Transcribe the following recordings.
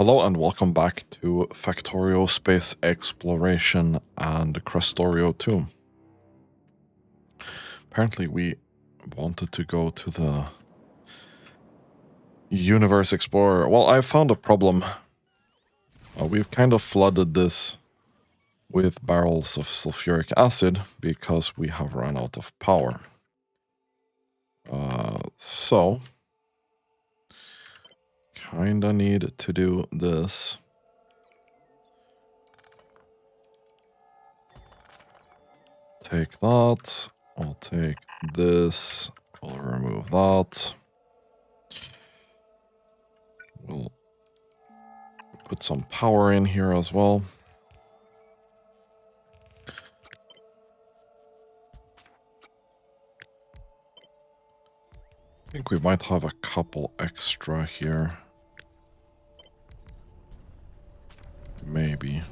Hello and welcome back to Factorio Space Exploration and Krastorio 2. Apparently we wanted to go to the Universe Explorer. Well, I found a problem. We've kind of flooded this with barrels of sulfuric acid because we have run out of power. So, kinda need to do this. Take that. I'll take this. We'll remove that. We'll put some power in here as well. I think we might have a couple extra here. Maybe.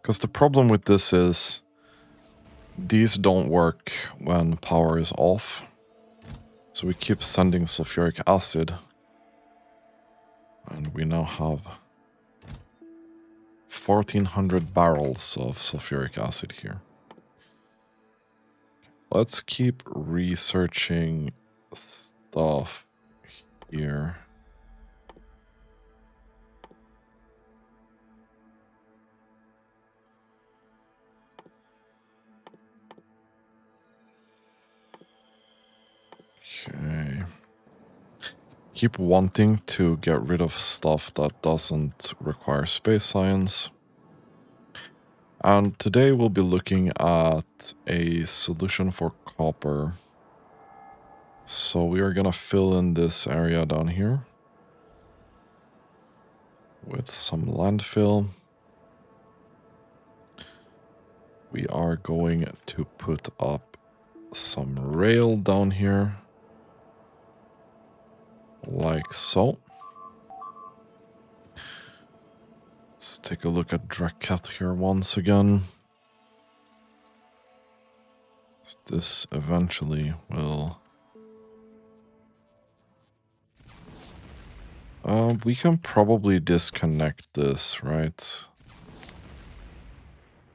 Because the problem with this is these don't work when power is off. So we keep sending sulfuric acid. And we now have 1,400 barrels of sulfuric acid here. Let's keep researching stuff here. Okay. Keep wanting to get rid of stuff that doesn't require space science. And today we'll be looking at a solution for copper. So we are gonna fill in this area down here with some landfill. We are going to put up some rail down here, like so. Let's take a look at Dracat here once again. This eventually will... we can probably disconnect this, right?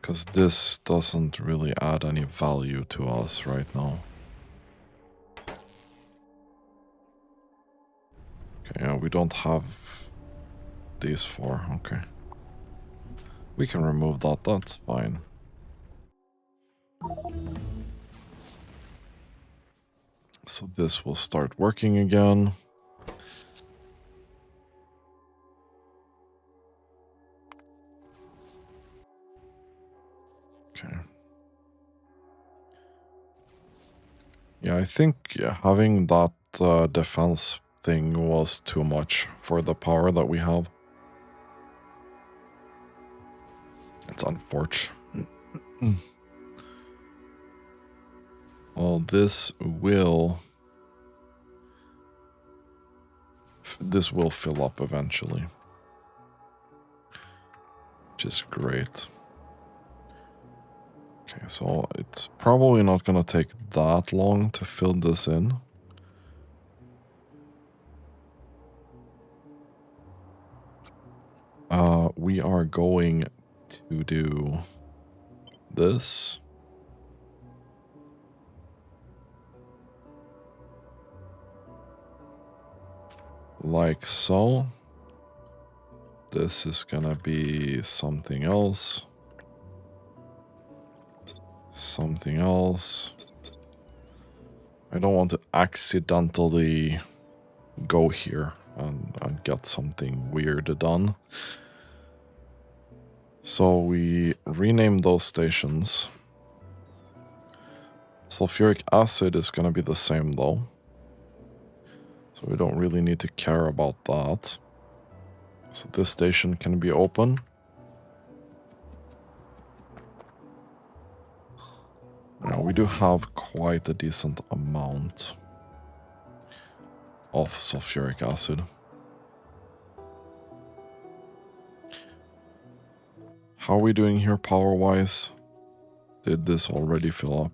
Because this doesn't really add any value to us right now. Okay, yeah, we don't have these four, okay. We can remove that, that's fine. So this will start working again. Okay. Yeah, I think having that defense thing was too much for the power that we have. It's unfortunate. Well, this will fill up eventually, which is great. Okay, so it's probably not gonna take that long to fill this in. We are going to do this. Like so. This is gonna be something else. Something else. I don't want to accidentally go here and get something weird done. So we rename those stations. Sulfuric acid is going to be the same though. So we don't really need to care about that. So this station can be open. Now we do have quite a decent amount of sulfuric acid. How are we doing here power-wise? Did this already fill up?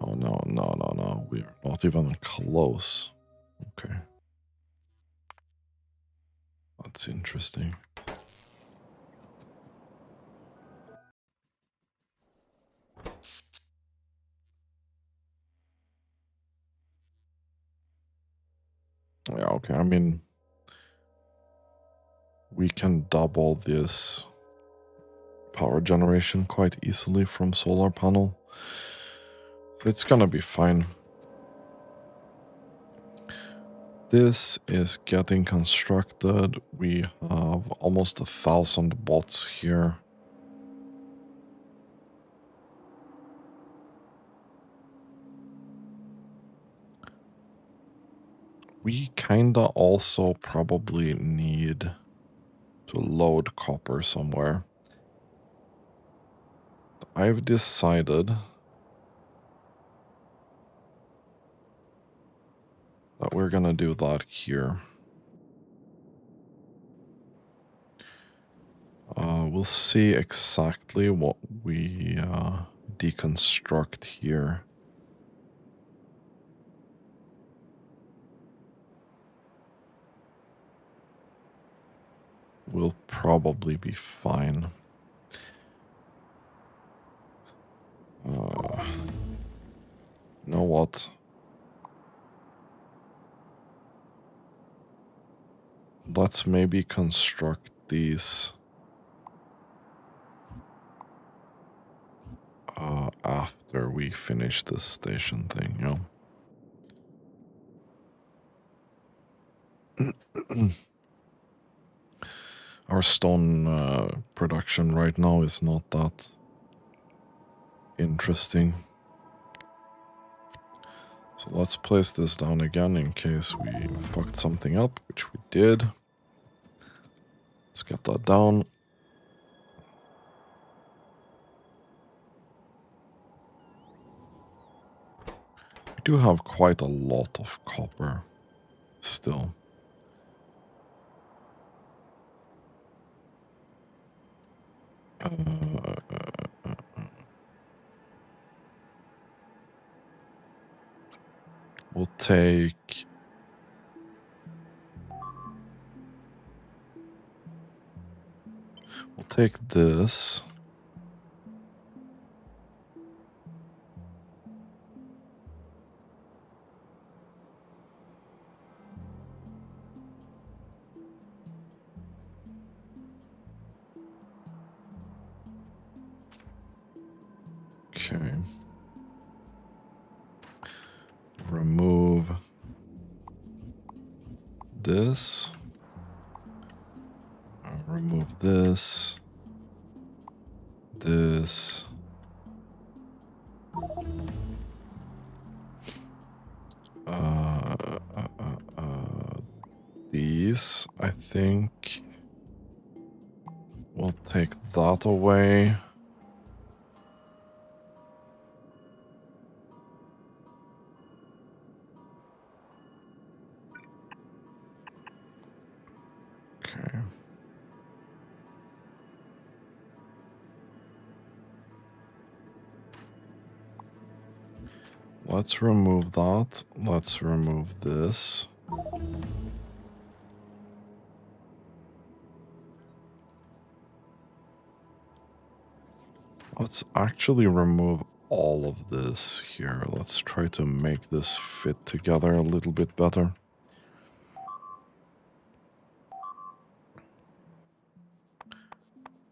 Oh, no. We are not even close. Okay. That's interesting. Yeah, okay, I mean, we can double this power generation quite easily from solar panel. It's gonna be fine. This is getting constructed. We have almost 1,000 bots here. We kinda also probably need to load copper somewhere. I've decided that we're gonna do that here. We'll see exactly what we deconstruct here. We'll probably be fine. You know what? Let's maybe construct these after we finish this station thing, you know? Our stone production right now is not that interesting. So let's place this down again in case we fucked something up, which we did. Let's get that down. We do have quite a lot of copper still. We'll take... We'll take this. Okay. Remove this. Remove this. This. These, I think. We'll take that away. Okay. Let's remove that. Let's remove this. Let's actually remove all of this here. Let's try to make this fit together a little bit better.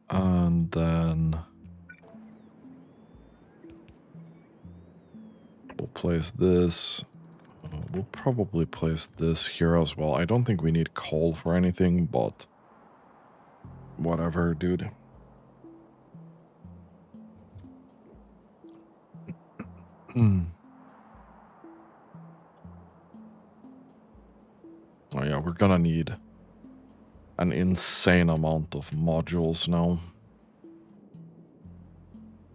And then we'll place this. We'll probably place this here as well. I don't think we need coal for anything, but whatever, dude. Oh yeah, we're gonna need an insane amount of modules now,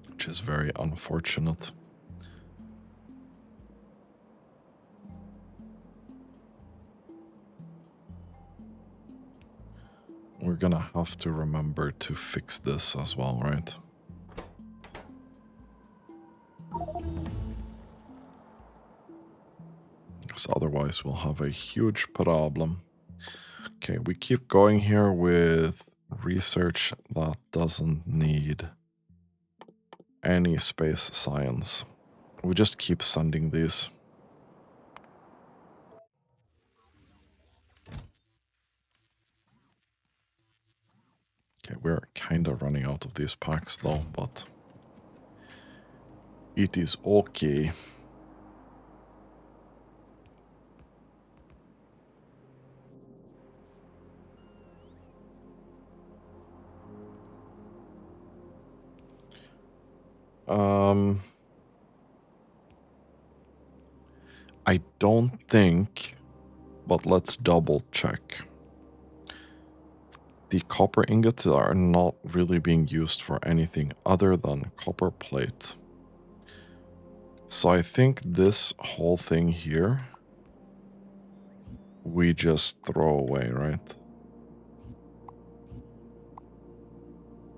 which is very unfortunate. We're gonna have to remember to fix this as well, right? Because otherwise we'll have a huge problem. Okay, we keep going here with research that doesn't need any space science. We just keep sending these. Okay, we're kind of running out of these packs though, but it is okay. I don't think, but let's double check. The copper ingots are not really being used for anything other than copper plate. So I think this whole thing here, we just throw away, right?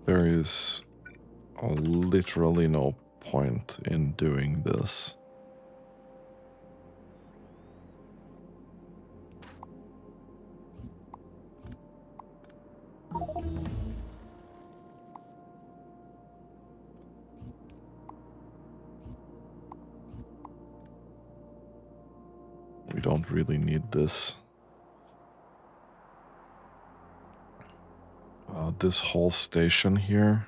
There is literally no point in doing this. We don't really need this. This whole station here,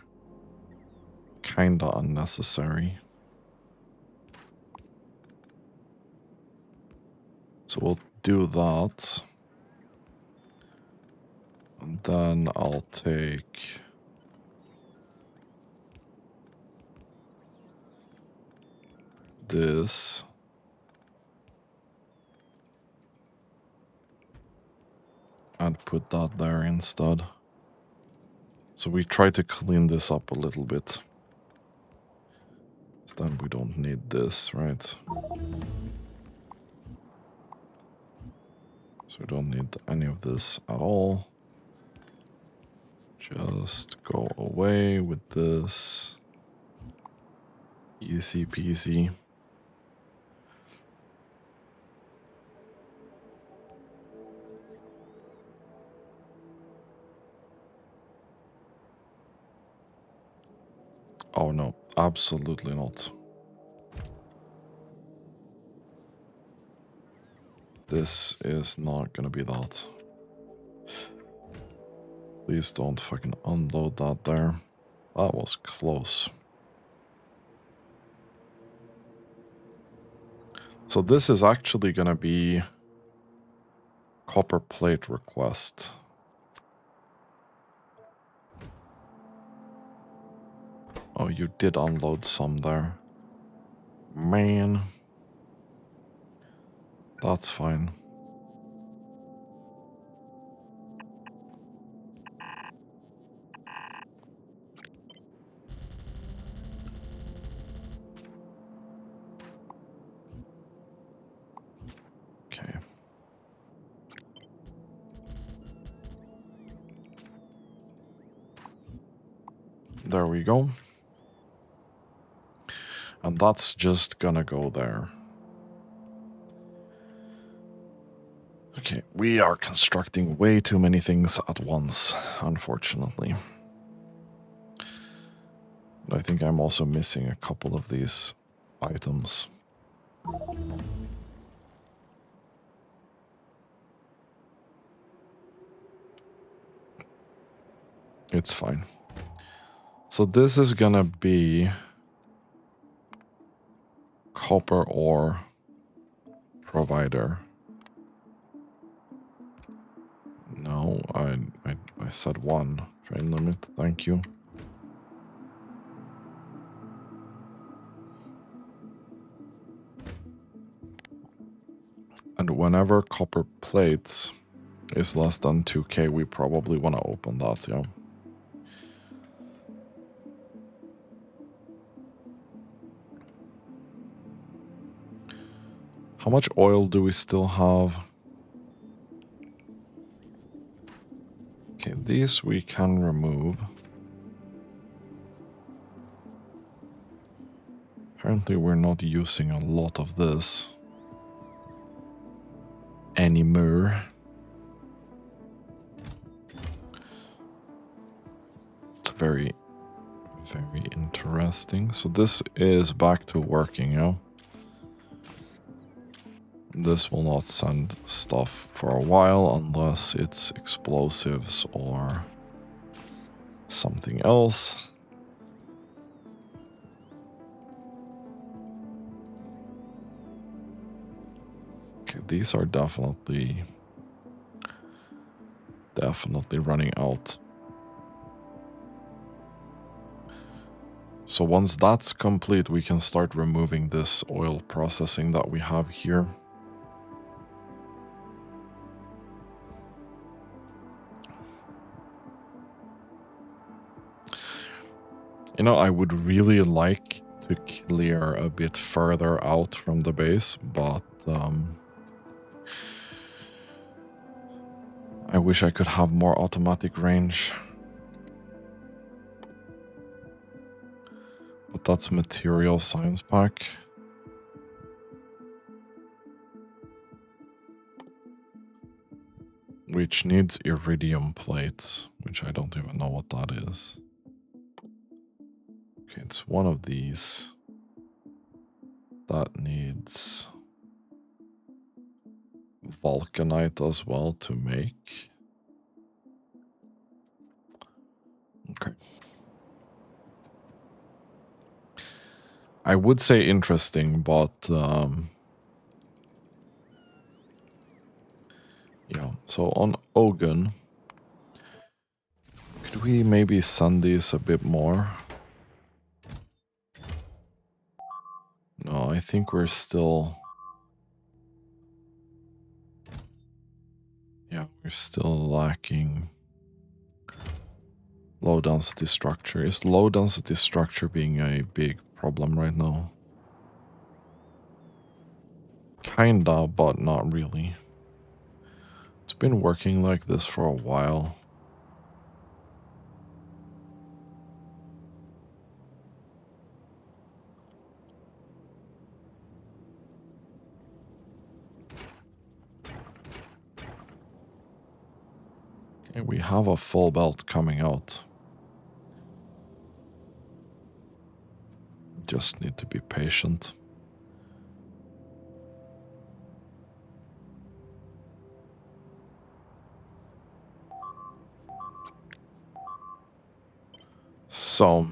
kinda unnecessary. So we'll do that. And then I'll take this. And put that there instead. So we try to clean this up a little bit. So then we don't need this, right? So we don't need any of this at all. Just go away with this. Easy peasy. Oh no, absolutely not. This is not gonna be that. Please don't fucking unload that there. That was close. So this is actually gonna be copper plate request. Oh, you did unload some there. Man. That's fine. Okay. There we go. And that's just gonna go there. Okay, we are constructing way too many things at once, unfortunately. I think I'm also missing a couple of these items. It's fine. So this is gonna be copper ore provider. No, I said one. Train limit, thank you. And whenever copper plates is less than 2k, we probably want to open that, yeah. How much oil do we still have? Okay, these we can remove. Apparently we're not using a lot of this anymore. very, very interesting. So this is back to working, you know? This will not send stuff for a while unless it's explosives or something else. Okay, these are definitely running out. So once that's complete, we can start removing this oil processing that we have here. You know, I would really like to clear a bit further out from the base, but I wish I could have more automatic range. But that's material science pack. Which needs iridium plates, which I don't even know what that is. Okay, it's one of these. That needs vulcanite as well to make. Okay. I would say interesting, but yeah. So on Ogun, could we maybe send these a bit more? No, I think we're still... Yeah, we're still lacking low density structure. Is low density structure being a big problem right now? Kinda, but not really. It's been working like this for a while. Okay, we have a full belt coming out. Just need to be patient. So,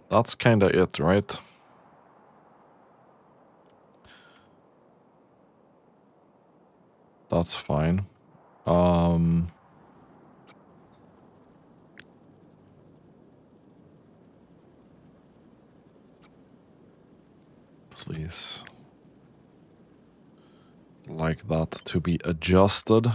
that's kinda it, right? That's fine. Please. Like that to be adjusted.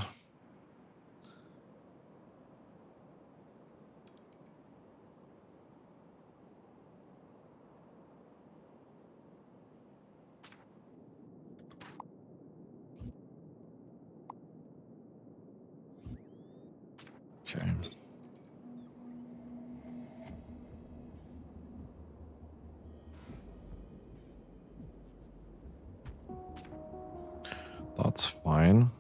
Okay. That's fine.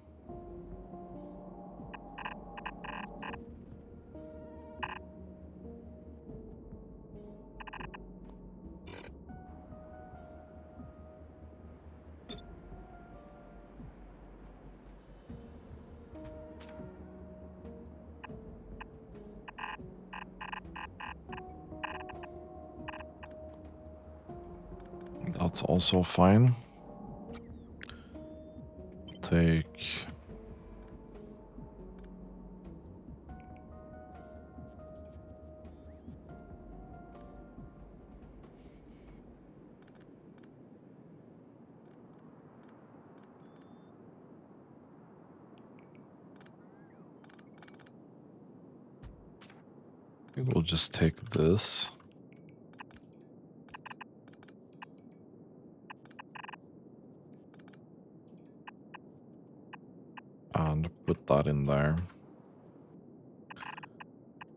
That's also fine. Take... I think we'll just take this. And put that in there.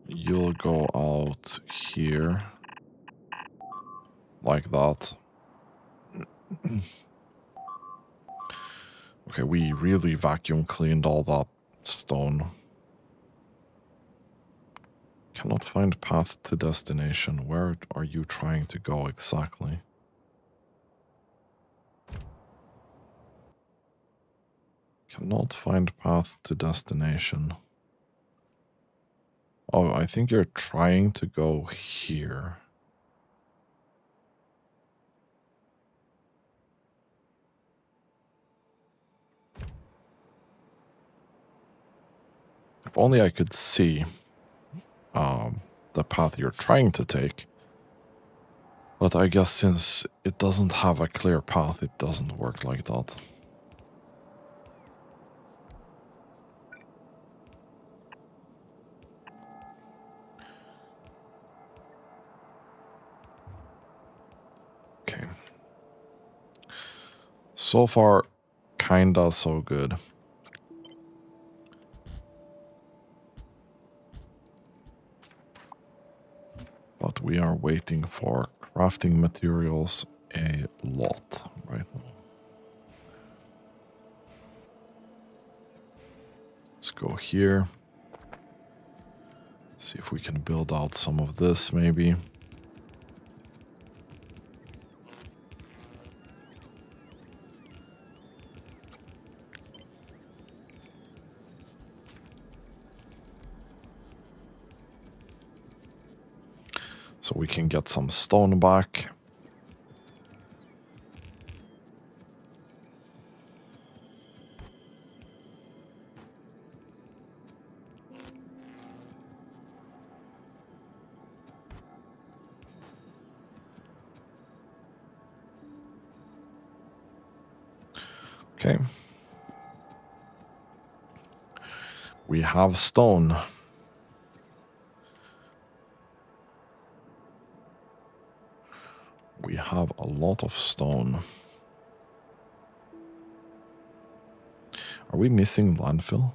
You'll go out here. like that. Okay, we really vacuum cleaned all that stone. Cannot find path to destination. Where are you trying to go exactly? Cannot find path to destination. Oh, I think you're trying to go here. If only I could see the path you're trying to take. But I guess since it doesn't have a clear path, it doesn't work like that. Okay. So far, kinda so good. But we are waiting for crafting materials a lot right now. Let's go here. See if we can build out some of this maybe. So we can get some stone back. Okay. We have stone. We have a lot of stone. Are we missing landfill?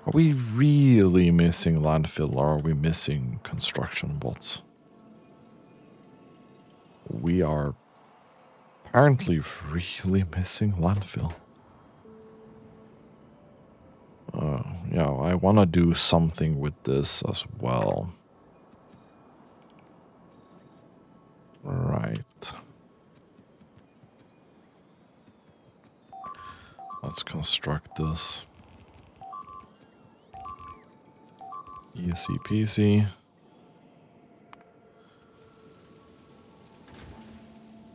Are we really missing landfill, or are we missing construction bots? We are apparently really missing landfill. Yeah, I want to do something with this as well. Right. Let's construct this. Easy peasy.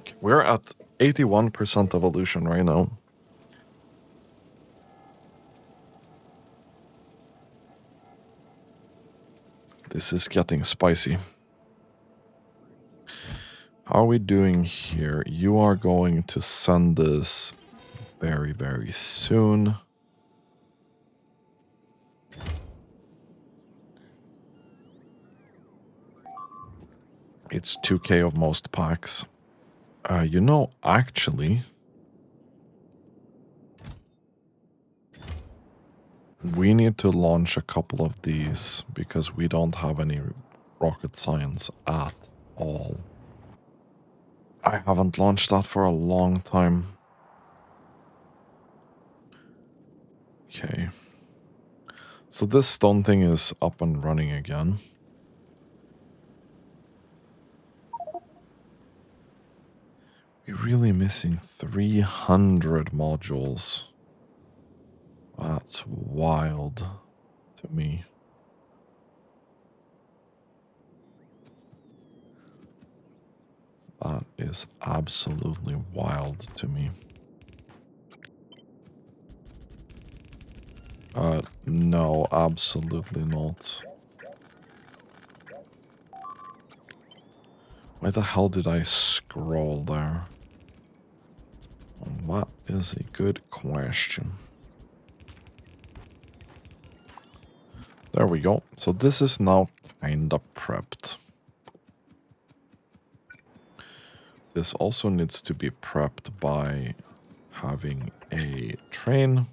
Okay, we're at 81% evolution right now. This is getting spicy. How are we doing here? You are going to send this very, very soon. It's 2k of most packs. You know, actually, we need to launch a couple of these because we don't have any rocket science at all. I haven't launched that for a long time. Okay. So this stone thing is up and running again. We're really missing 300 modules. That's wild to me. That is absolutely wild to me. No, absolutely not. Why the hell did I scroll there? That is a good question. There we go. So this is now kinda prepped. This also needs to be prepped by having a train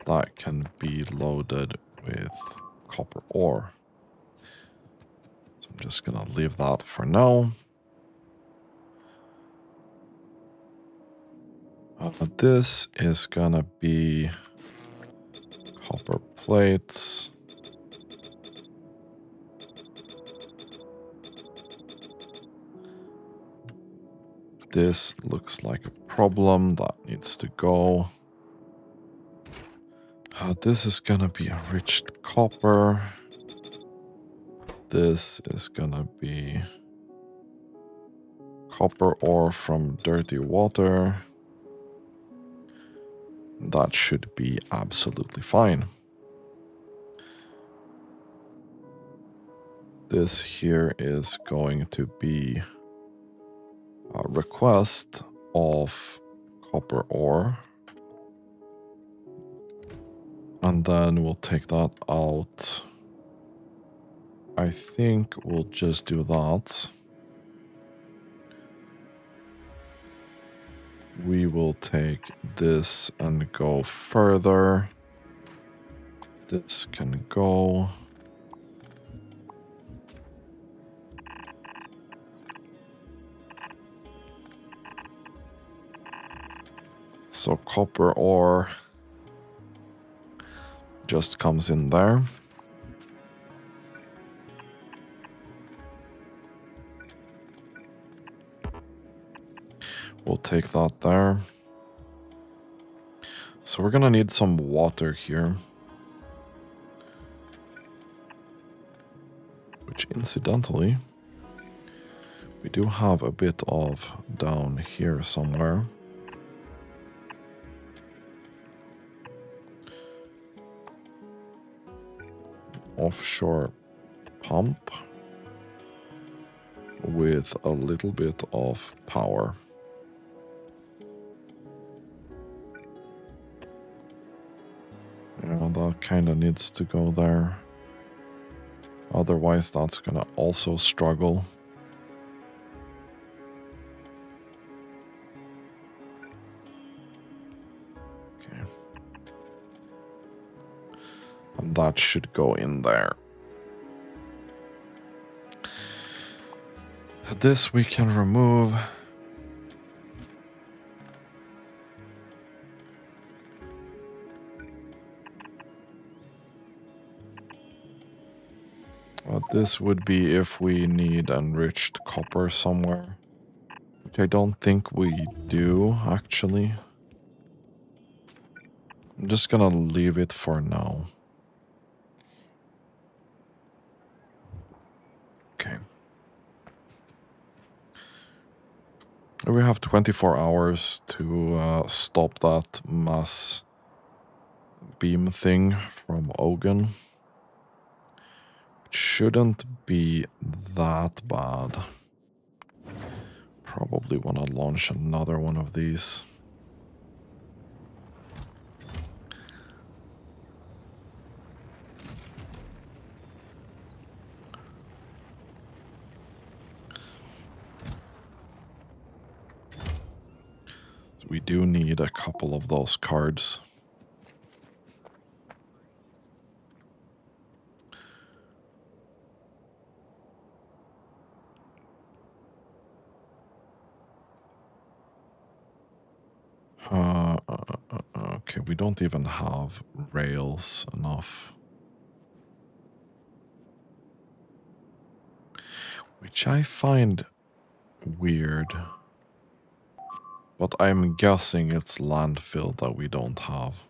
that can be loaded with copper ore. So just gonna leave that for now. This is gonna be copper plates. This looks like a problem that needs to go. This is gonna be enriched copper. This is gonna be copper ore from dirty water. That should be absolutely fine. This here is going to be a request of copper ore. And then we'll take that out. I think we'll just do that. We will take this and go further. This can go. So copper ore just comes in there. We'll take that there. So we're gonna need some water here. Which incidentally, we do have a bit of down here somewhere. Offshore pump with a little bit of power. Yeah, that kind of needs to go there. Otherwise, that's gonna also struggle. Okay. And that should go in there. This we can remove. This would be if we need enriched copper somewhere. Which I don't think we do, actually. I'm just gonna leave it for now. Okay. We have 24 hours to stop that mass beam thing from Ogun. It shouldn't be that bad. Probably want to launch another one of these. We do need a couple of those cards. Okay, we don't even have rails enough. Which I find weird. But I'm guessing it's landfill that we don't have.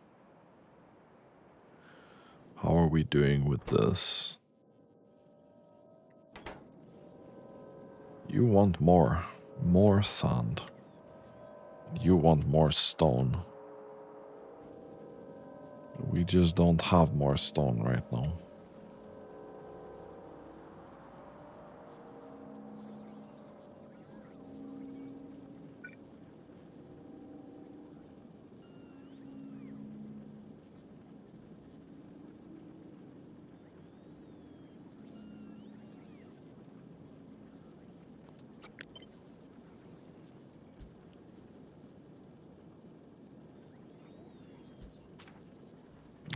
How are we doing with this? You want more. More sand. You want more stone. We just don't have more stone right now.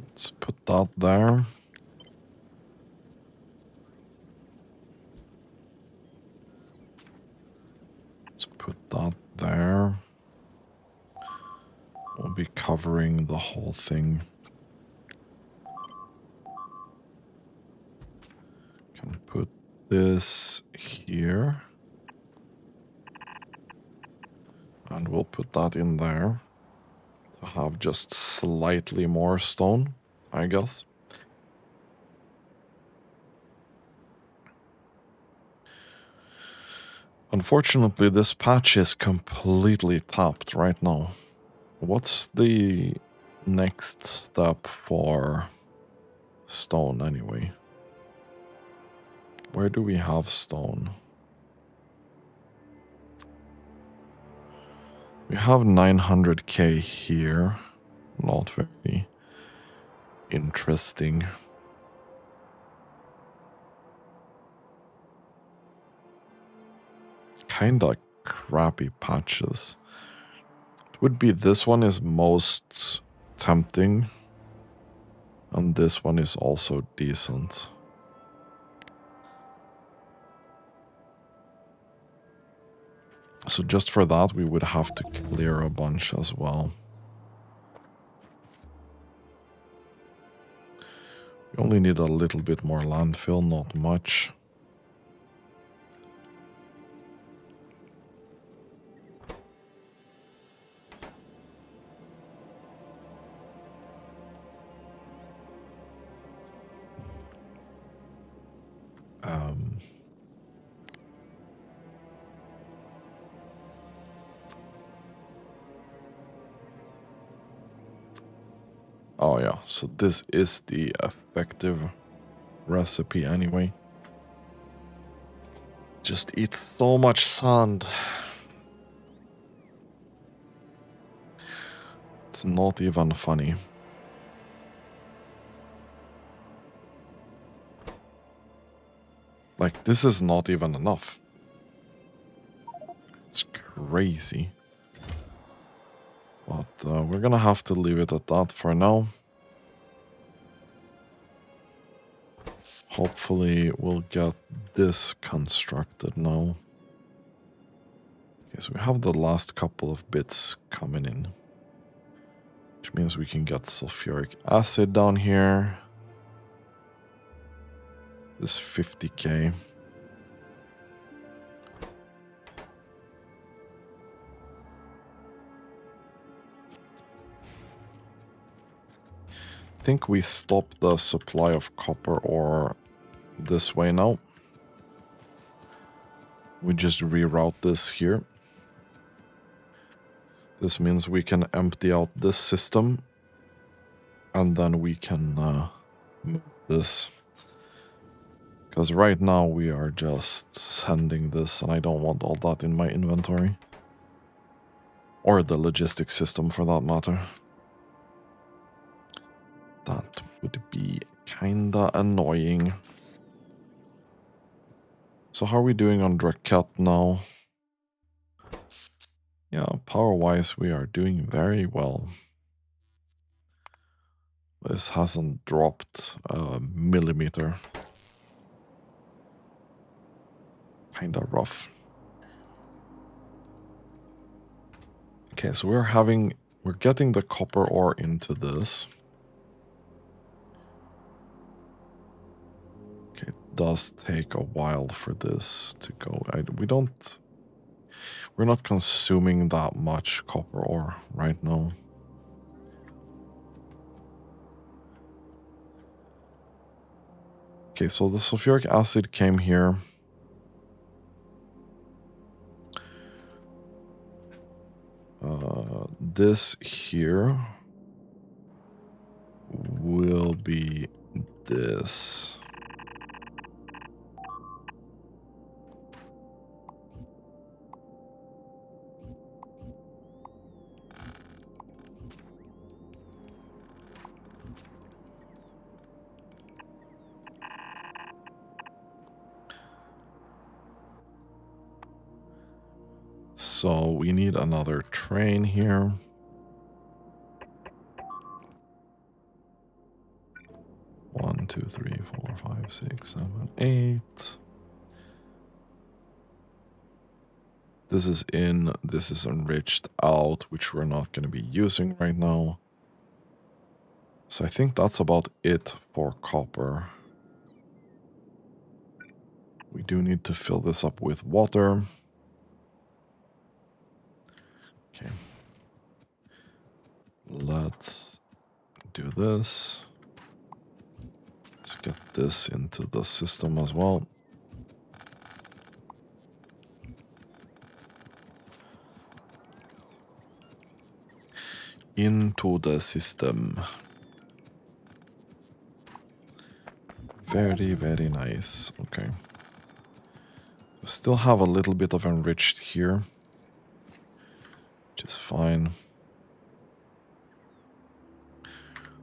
Let's put that there. covering the whole thing. Can put this here. And we'll put that in there to have just slightly more stone, I guess. Unfortunately, this patch is completely tapped right now. What's the next step for stone anyway? Where do we have stone? We have 900k here. Not very interesting. Kinda crappy patches. It would be this one is most tempting. And this one is also decent. So just for that, we would have to clear a bunch as well. We only need a little bit more landfill, not much. Oh yeah, so this is the effective recipe anyway. Just eat so much sand. It's not even funny. Like, this is not even enough. It's crazy. But we're gonna have to leave it at that for now. Hopefully we'll get this constructed now. Okay, so we have the last couple of bits coming in. Which means we can get sulfuric acid down here. This 50k. I think we stop the supply of copper ore this way now. We just reroute this here. This means we can empty out this system. And then we can move this. Because right now we are just sending this and I don't want all that in my inventory. Or the logistics system for that matter. That would be kinda annoying. So how are we doing on Draket now? Yeah, power-wise we are doing very well. This hasn't dropped a millimeter. Kinda rough. Okay, so we're getting the copper ore into this. Okay, it does take a while for this to go. We're not consuming that much copper ore right now. Okay, so the sulfuric acid came here. This here will be this. So we need another train here. One, two, three, 4, 5, 6, 7, 8. This is in, this is enriched out, which we're not going to be using right now. So I think that's about it for copper. We do need to fill this up with water. Okay. Let's do this. Let's get this into the system as well. Into the system. Very, very nice. Okay. We still have a little bit of enriched here, which is fine.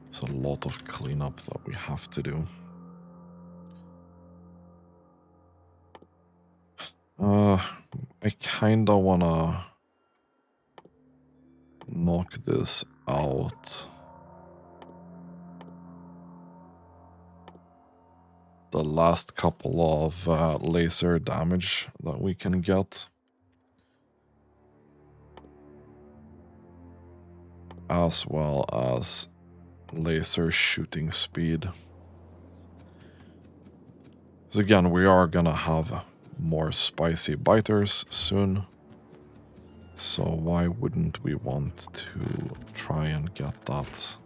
There's a lot of cleanup that we have to do. I kinda wanna knock this out. The last couple of laser damage that we can get. As well as laser shooting speed. So again, we are gonna have more spicy biters soon. So why wouldn't we want to try and get that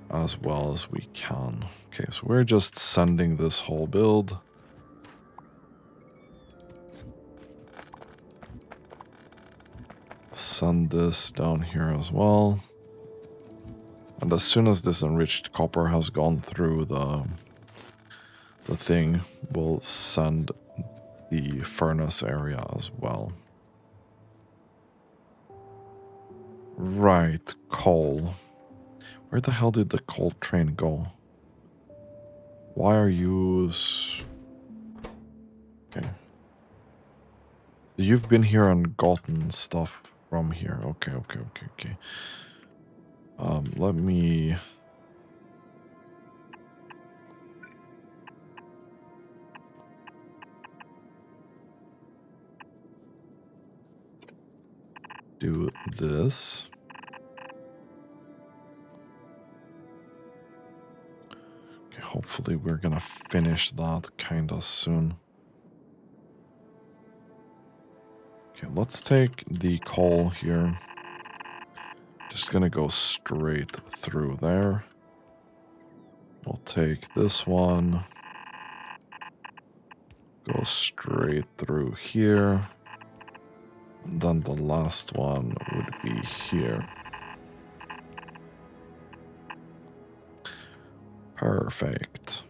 as well as we can? Okay, so we're just sending this whole build. Send this down here as well. And as soon as this enriched copper has gone through the thing, we'll send the furnace area as well. Right, coal. Where the hell did the coal train go? Why are you... Okay. You've been here and gotten stuff from here. Okay. Let me... do this. Okay, hopefully we're gonna finish that kinda soon. Okay, let's take the coal here. Just gonna go straight through there. We'll take this one. Go straight through here. And then the last one would be here. Perfect.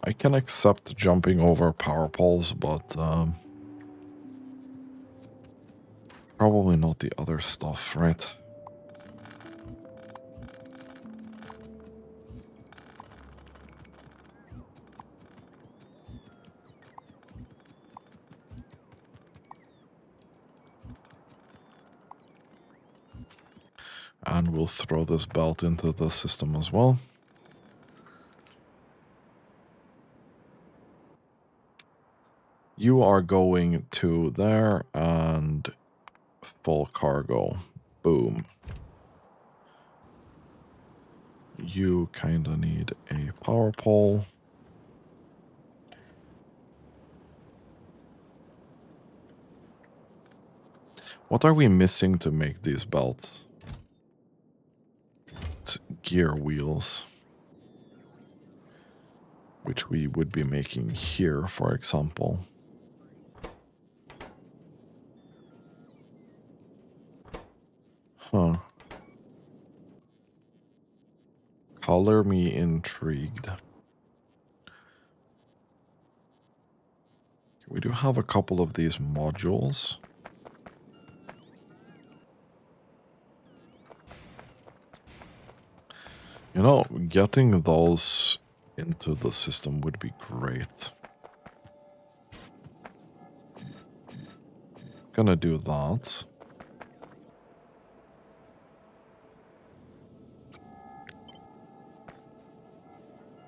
I can accept jumping over power poles, but probably not the other stuff, right? And we'll throw this belt into the system as well. You are going to there and full cargo. Boom. You kind of need a power pole. What are we missing to make these belts? It's gear wheels, which we would be making here, for example. Huh. Color me intrigued. We do have a couple of these modules. You know, getting those into the system would be great. Gonna do that.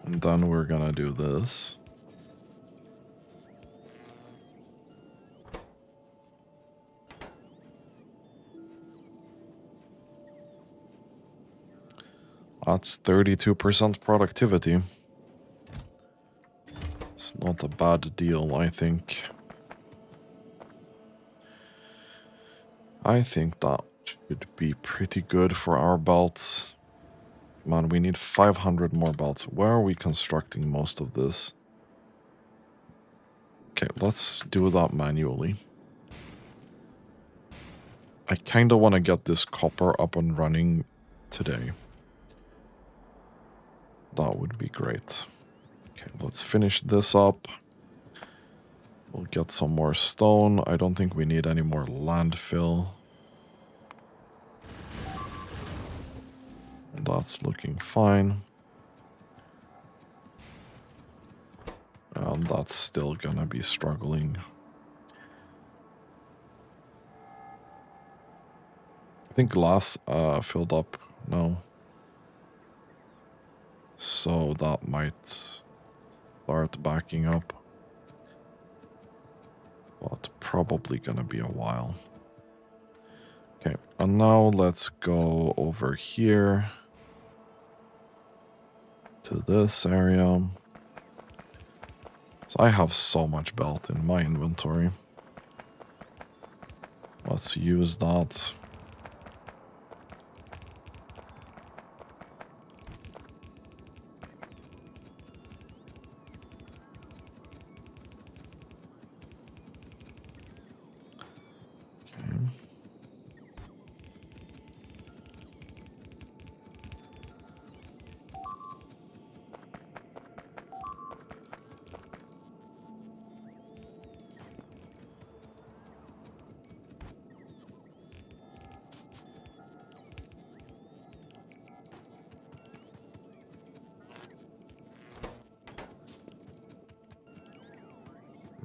And then we're gonna do this. That's 32% productivity. It's not a bad deal, I think. I think that should be pretty good for our belts. Man, we need 500 more belts. Where are we constructing most of this? Okay, let's do that manually. I kind of want to get this copper up and running today. That would be great. Okay, let's finish this up. We'll get some more stone. I don't think we need any more landfill. That's looking fine. And that's still gonna be struggling. I think glass filled up now. So that might start backing up. But probably gonna be a while. Okay, and now let's go over here to this area. So I have so much belt in my inventory. Let's use that.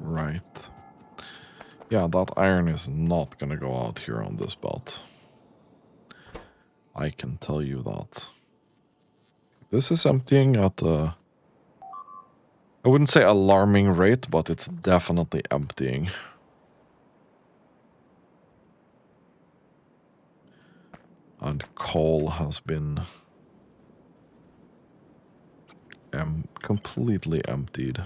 Right. Yeah, that iron is not gonna go out here on this belt. I can tell you that. This is emptying at a... I wouldn't say alarming rate, but it's definitely emptying. And coal has been completely emptied.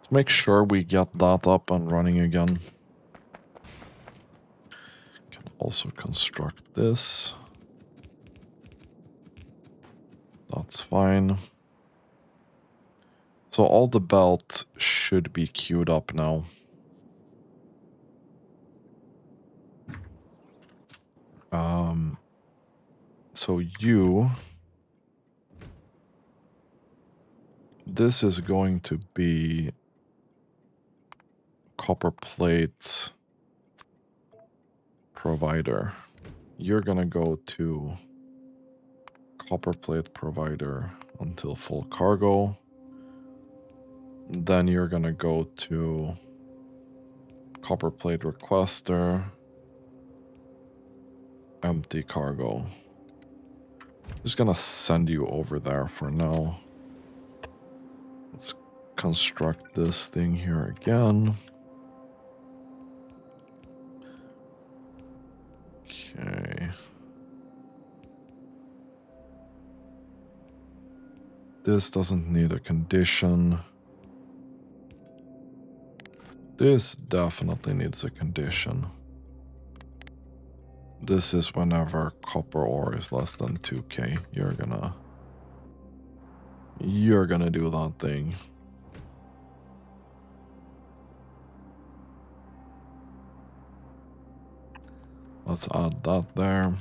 Let's make sure we get that up and running again. Can also construct this. That's fine. So all the belt should be queued up now. So this is going to be copper plate provider. You're gonna go to copper plate provider until full cargo. Then you're gonna go to copper plate requester, empty cargo. Just gonna send you over there for now. Let's construct this thing here again. Okay. This doesn't need a condition. This definitely needs a condition. This is whenever copper ore is less than 2k. You're gonna do that thing. Let's add that there.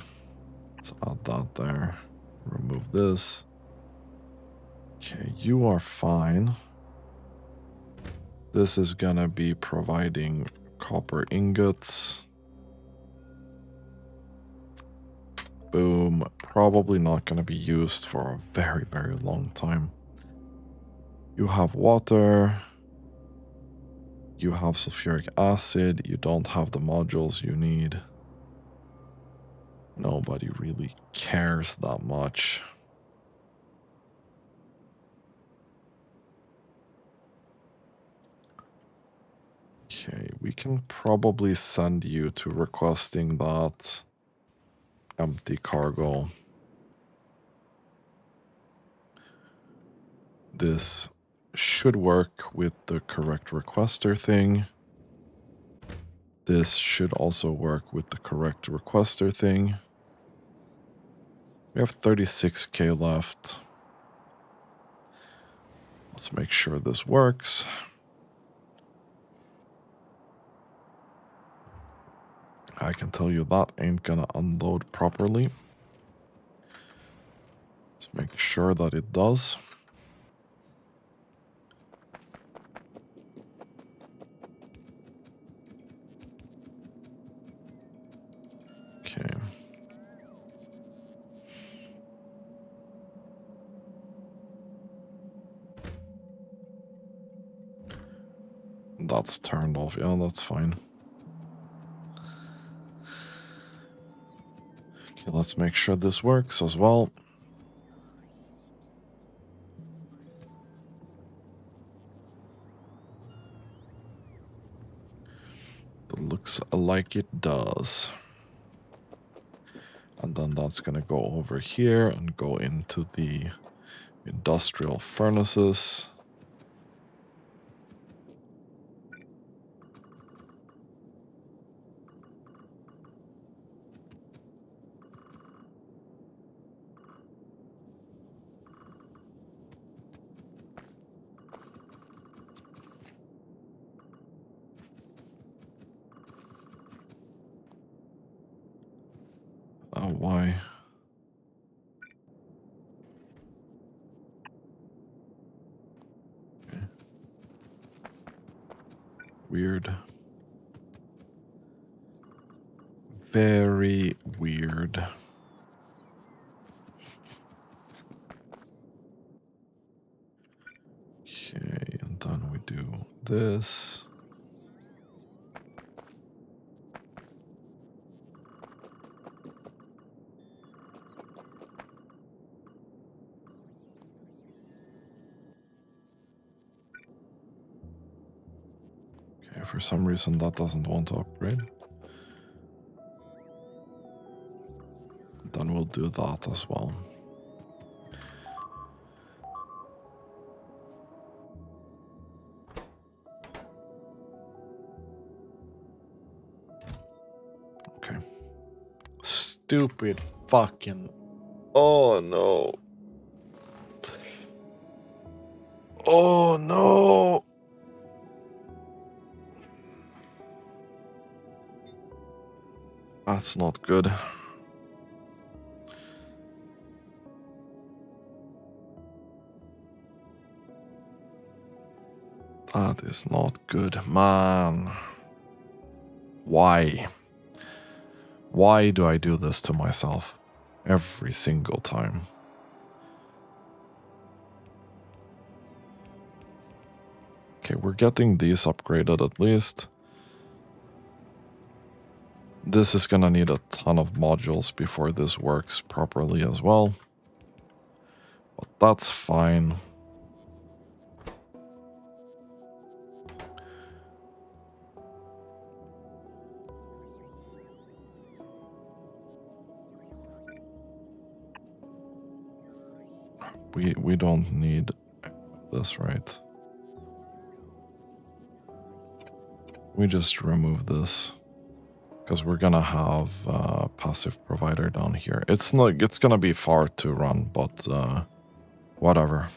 Let's add that there. Remove this. Okay, you are fine. This is gonna be providing copper ingots. Boom. Probably not going to be used for a very, very long time. You have water. You have sulfuric acid. You don't have the modules you need. Nobody really cares that much. Okay, we can probably send you to requesting that empty cargo. This should work with the correct requester thing. This should also work with the correct requester thing. We have 36k left. Let's make sure this works. I can tell you that ain't gonna unload properly. Let's make sure that it does. Okay. That's turned off. Yeah, that's fine. Okay, let's make sure this works as well. It looks like it does. And then that's going to go over here and go into the industrial furnaces. Why? Okay. Weird. Very weird. Okay, and then we do this. Okay, for some reason that doesn't want to upgrade. Then we'll do that as well. Okay. Stupid fucking... Oh no. Oh no. That's not good. That is not good, man. Why? Why do I do this to myself every single time? Okay, we're getting these upgraded at least. This is gonna need a ton of modules before this works properly as well. But that's fine. We don't need this, right? We just remove this. Because we're gonna have a passive provider down here. It's gonna be far to run, but whatever.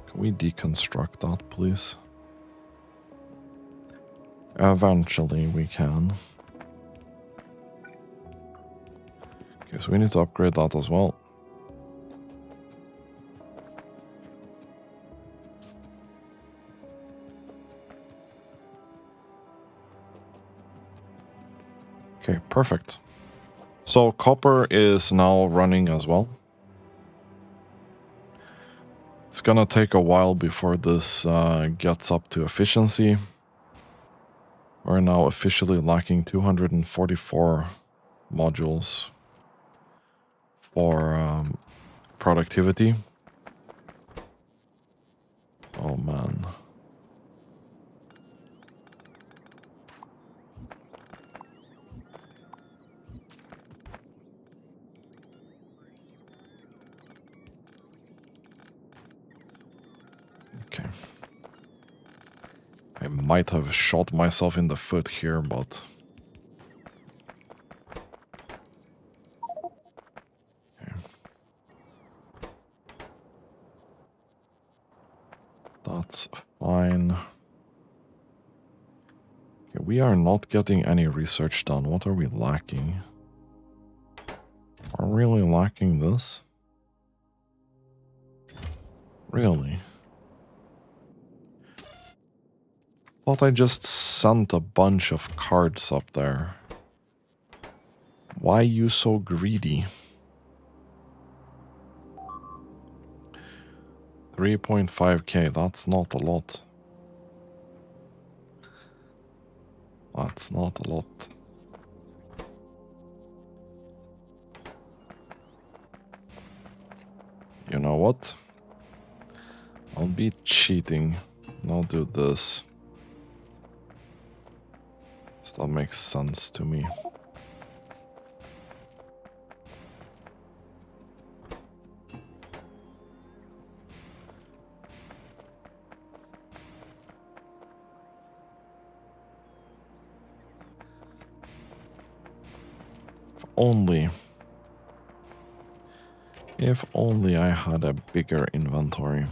Can we deconstruct that, please? Eventually we can. Okay, so we need to upgrade that as well. Okay, perfect. So copper is now running as well. It's gonna take a while before this gets up to efficiency. We're now officially lacking 244 modules for productivity. Oh man. Okay. I might have shot myself in the foot here, but... Okay. That's fine. Okay, we are not getting any research done. What are we lacking? Are we really lacking this? Really? Thought I just sent a bunch of cards up there. Why you so greedy? 3.5k, that's not a lot. That's not a lot. You know what? I'll be cheating. I'll do this. That makes sense to me. If only I had a bigger inventory.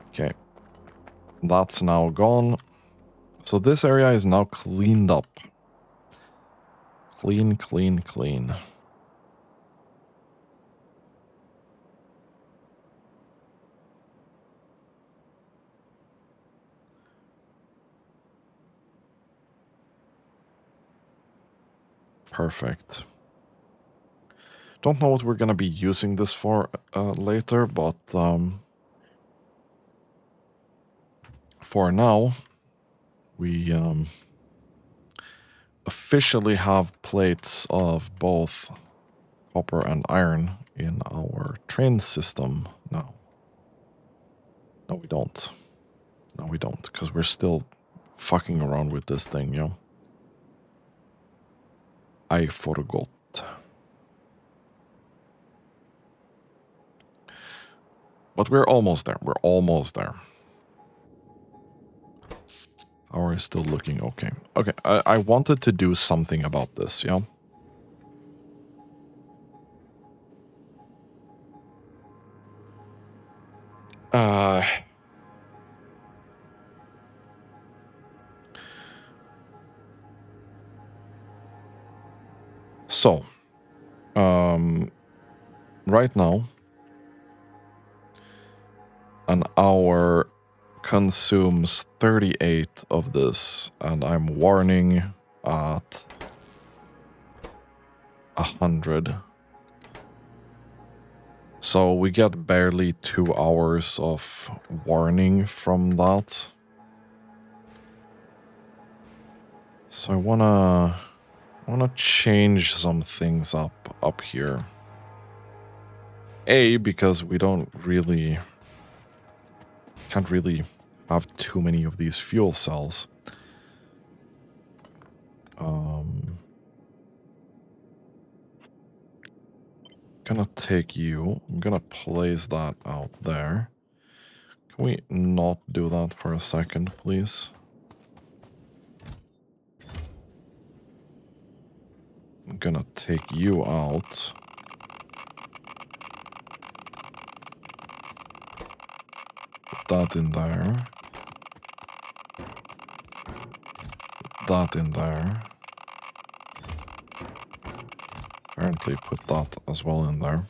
Okay. That's now gone. So this area is now cleaned up. Clean, clean, clean. Perfect. Don't know what we're gonna be using this for later, but for now, we officially have plates of both copper and iron in our train system now. No, we don't. No, we don't, because we're still fucking around with this thing, yo. I forgot. But we're almost there. We're almost there. Our is still looking okay. Okay, I wanted to do something about this, yeah? So, right now, an hour consumes 38 of this, and I'm warning at 100. So we get barely 2 hours of warning from that. So I wanna change some things up here. A, because we can't really have too many of these fuel cells. Gonna take you. I'm gonna place that out there. Can we not do that for a second, please? I'm gonna take you out. Put that in there. Put that in there. Apparently put that as well in there.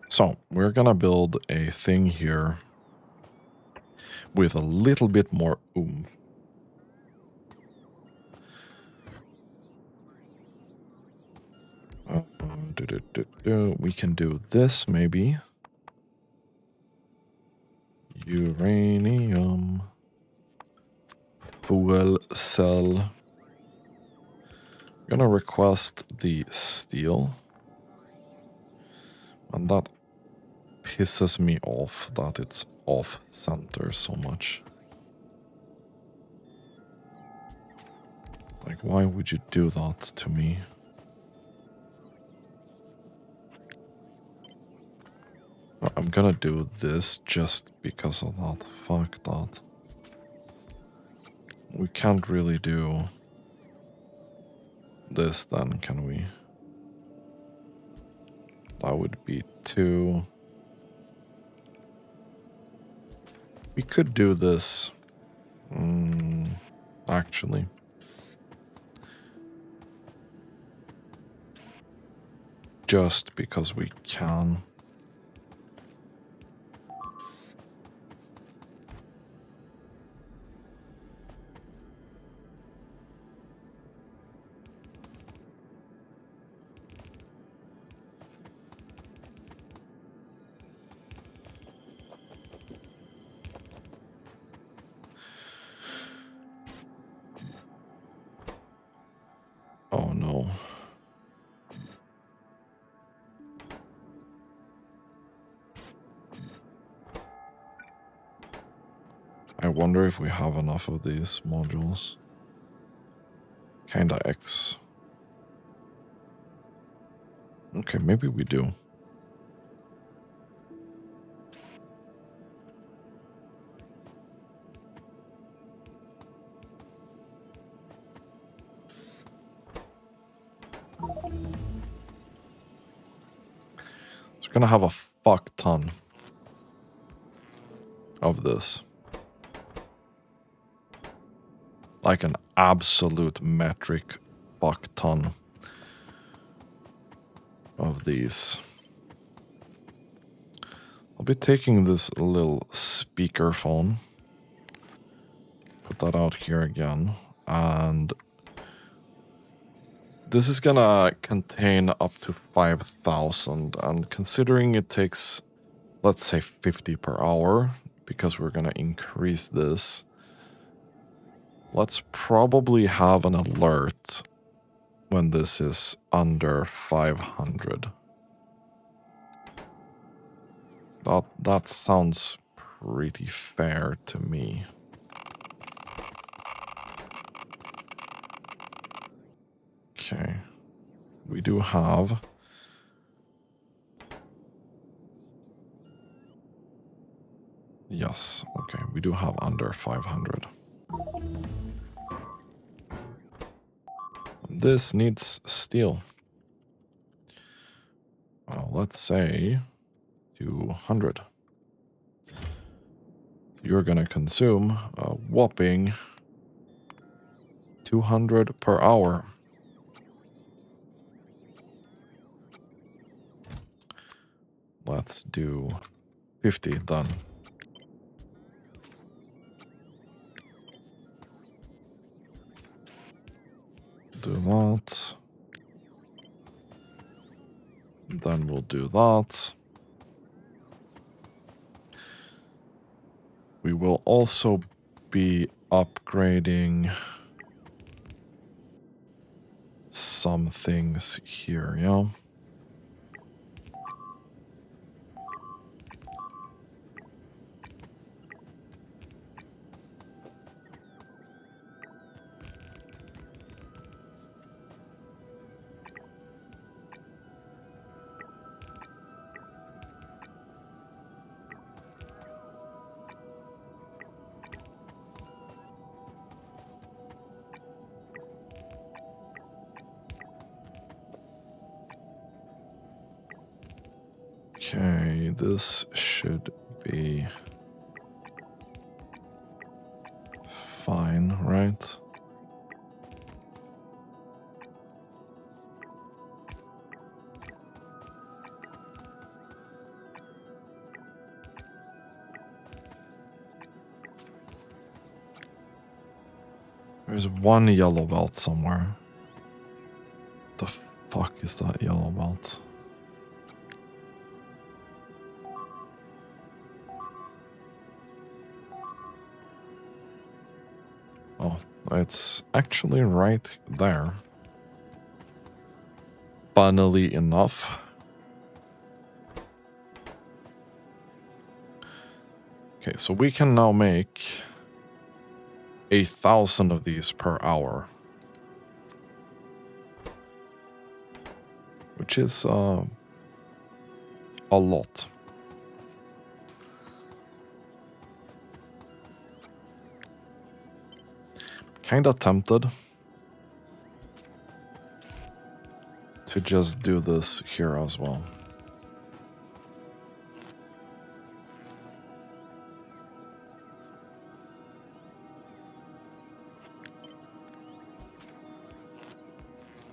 So, we're gonna build a thing here with a little bit more oomph. We can do this, maybe. Uranium. Fuel cell. I'm gonna request the steel. And that pisses me off that it's off center so much. Like, why would you do that to me? I'm gonna do this just because of that. Fuck that. We can't really do this then, can we? That would be 2. We could do this. Actually. Just because we can. Oh no. I wonder if we have enough of these modules. Kinda X. Okay, maybe we do. So we're gonna have a fuck ton of this. Like an absolute metric fuck ton of these. I'll be taking this little speaker phone. Put that out here again. And this is gonna contain up to 5,000. And considering it takes, let's say 50 per hour, because we're gonna increase this, let's probably have an alert when this is under 500. That sounds pretty fair to me. Okay. We do have... Yes, okay. We do have under 500. This needs steel. Let's say 200. You're gonna consume a whopping 200 per hour. Let's do 50 then. Do that. Then we'll do that. We will also be upgrading some things here, yeah? Okay, this should be fine, right? There's one yellow belt somewhere. The fuck is that yellow belt? Oh, it's actually right there. Funnily enough. Okay, so we can now make 1,000 of these per hour. Which is a lot. Kinda tempted to just do this here as well.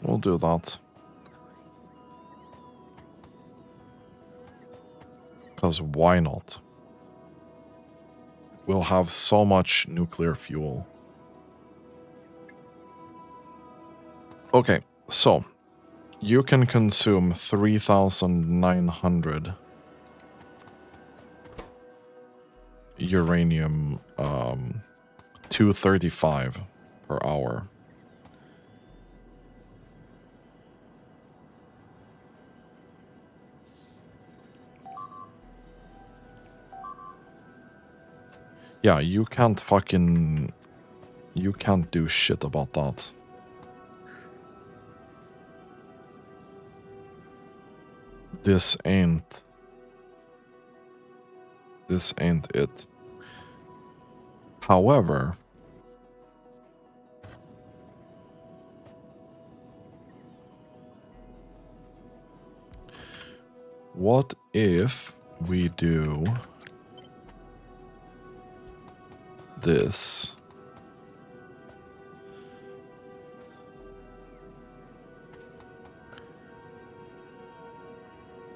We'll do that. Because why not? We'll have so much nuclear fuel. Okay, so you can consume 3,900 uranium 235 per hour. Yeah, you can't do shit about that. This ain't it. However, what if we do this?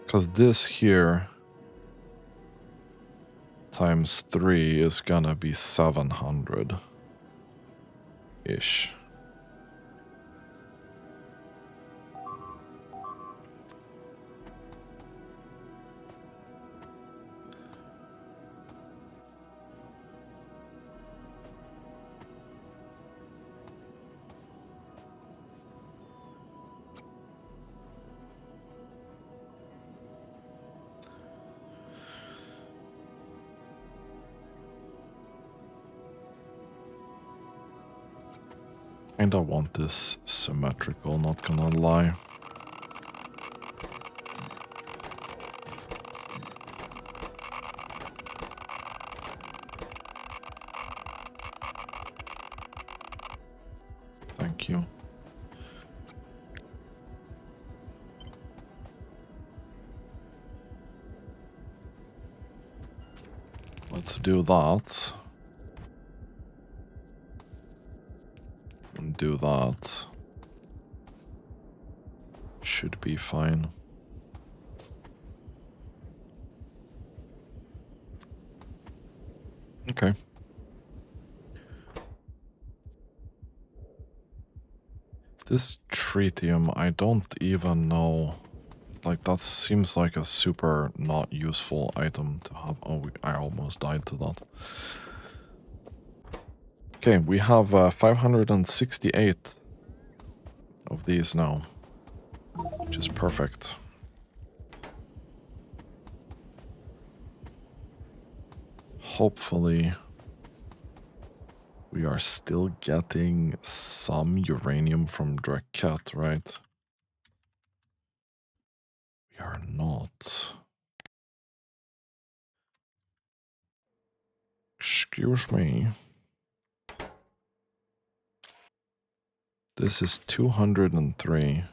Because this here times 3 is gonna be 700-ish. Kinda want this symmetrical, not gonna lie. Thank you. Let's do that. And do that. Should be fine. Okay. This tritium, I don't even know. Like, that seems like a super not useful item to have. Oh, I almost died to that. Okay, we have 568 of these now, which is perfect. Hopefully, we are still getting some uranium from Draket, right? We are not. Excuse me. This is 203.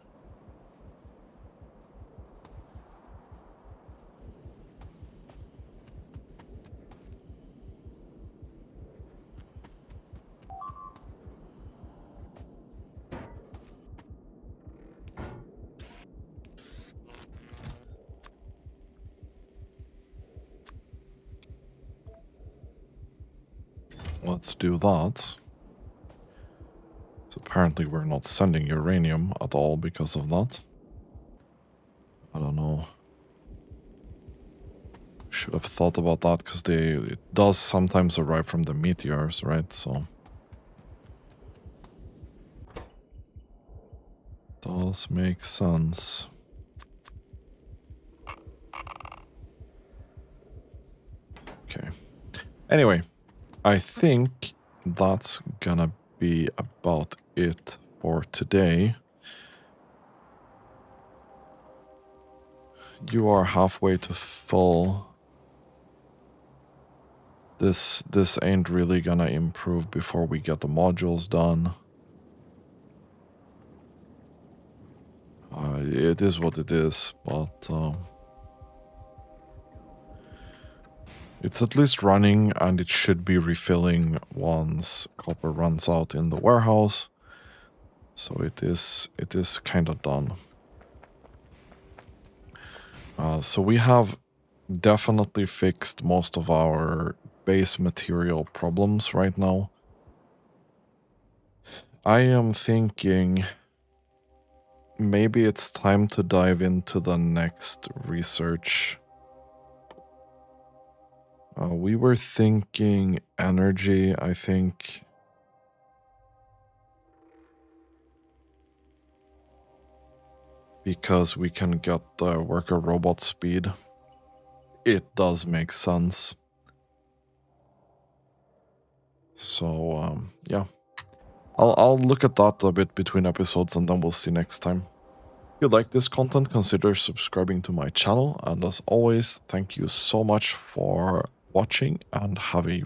Let's do that. apparently we're not sending uranium at all because of that. I don't know. Should have thought about that, because it does sometimes arrive from the meteors, right? So does make sense. Okay. Anyway, I think that's gonna be about it for today. You are halfway to full. This ain't really gonna improve before we get the modules done. It is what it is, but it's at least running, and it should be refilling once copper runs out in the warehouse. So it is kind of done. So we have definitely fixed most of our base material problems right now. I am thinking maybe it's time to dive into the next research. We were thinking energy, I think. Because we can get the worker robot speed. It does make sense. So, yeah. I'll look at that a bit between episodes, and then we'll see next time. If you like this content, consider subscribing to my channel, and as always, thank you so much for watching, and have a